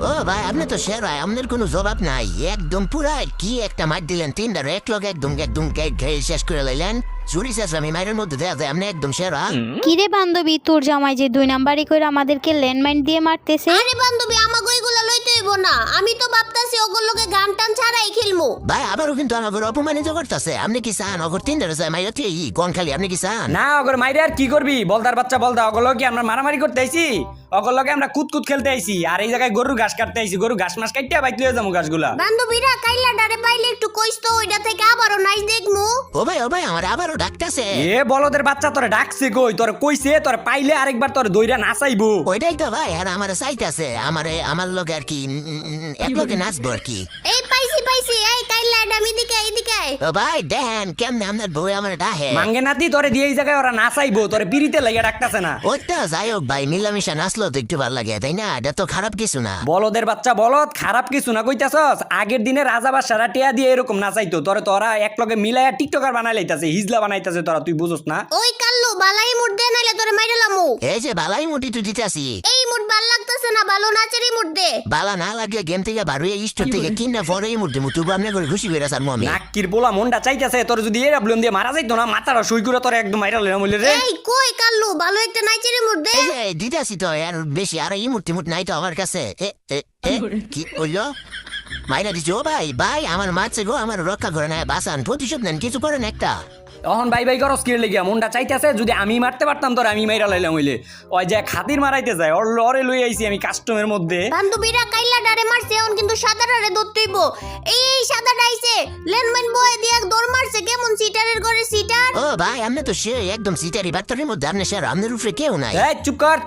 ও ভাই আপনি তো শের ভাই আপনার কোনো জবাব নাই একদম পুরা কি একটা মার দিলেন তিনটার এক লগে একদম একদম খেয়ে শেষ করে লাইলেন চুরি শেষ আমি মায়ের মধ্যে দেয়া যায় আপনি একদম সেরা কিরে বান্ধবী তোর জামাই যে 2 নাম্বারই করে আমাদেরকে ল্যান্ডমাইন দিয়ে মারতেছে। আরে বান্ধবী আমাকে ওইগুলা লইতে হইব না, আমি তো ভাবতাছি ওগুলোকে গান টান ছাড়াই খেলমু। ভাই আবারও কিন্তু আমাকে অপমানিত করতেছে আপনি কি চান অগর তিনটার যায় মাইর কোন খালি আপনি কি চান না অগর মাইরে আর কি করবি বলদার বাচ্চা বলদা অগলো কি আমরা মারামারি করতে আইছি অগলোকে আমরা কুতকুত খেলতে আইছি আর এই জায়গায় গরুর ঘাস কাটতে আইছি গরু ঘাস মাস কাটতে বাইক লয়ে যাবো ঘাসগুলা বান্ধবীরা কাইলা ডারে পাইলে একটু কইস তো ওইটা থেকে আবারও নাচ দেখমু। ও ভাই আমার আবারও ডাকতেছে এ বলদের বাচ্চা তোরে ডাকছে কই তোরে কইছে তোরে পাইলে আরেকবার তোরে দইরা নাচাইবো ওইটাই তো ভাই আর আমার চাইতেছে আমার লোক আর কি এক লোকে নাচবো আর কি এই পাইছি এই কাইলা ডামি দিকে এইদিকে ও ভাই দেখেন কেমনে আপনার বউ আমার ডাহে মাঙ্গে নাতি তোরে দিয়ে এই জায়গায় ওরা নাচাইবো তোরে পিড়িতে লাগিয়ে ডাকতেছে না ওইটা যাই হোক ভাই মিলামিশা নাচলো তো একটু ভালো লাগে তাই না এটা তো খারাপ কিছু না বলদের বাচ্চা বলদ খারাপ কিছু না কইতাছস আগের দিনে রাজা বাদশারা টিয়া দিয়ে এরকম নাচাইতো তোরা এক লগে মিলাইয়া টিকটকার বানাই লাইতাছে হিজলা বানাইতাছে তোরা তুই বুঝছ না ওই কাল্লু বালাই মুড দে নাইলে তোরে মাইরালামু। এই যে বালাই মুটি তো দিতেছি এই মুড ভাল লাগতেছে না, ভালো নাচেরই মুড দে। বালা না লাগে গেম থেকে বারুয়ে স্টোর থেকে কিনা পরে এই মুহূর্তে মুটু আপনি করে খুশি করে স্যার মমি নাক্কির পোলা মনটা চাইতাছে তোর যদি এরা ব্লন দিয়ে মারা যাইতো না মাথাটা সই করে তোর একদম মাইরা লইলাম বলে রে এই কই কাল্লু ভালো একটা নাচেরই মুড দে। এই যে দিতেছি তো আর বেশি আর এই মুহূর্তে মুট নাই তো আমার কাছে কি বললো মাইনা দিচ্ছি ও ভাই আমার মারছে গো আমার রক্ষা করে নেয় বাসান প্রতিশোধ নেন কিছু করেন একটা তখন বাই করস কি লেগিয়া মনটা চাইতেছে যদি আমি মারতে পারতাম তোর আমি মাইরা লাইলাম হইলে ওই যে খাতির মারাইতে যায় ওর লরে লই আইছি আমি কাস্টমের মধ্যে বান্ধবীরা কাইলা ডারে মারছে এখন কিন্তু সাদাটারে ধরতেইব। এই সাদাটা আইছে ল্যান্ডমাইন বয়ে দিয়ে দৌড় মারছে কেমন সিটারের ঘরে সিটার। ও ভাই আপনি তো সে একদম সিটারি বাত্তরের মধ্যে আপনি স্যার আপনার উপরে কেউ নাই এই চুপ কর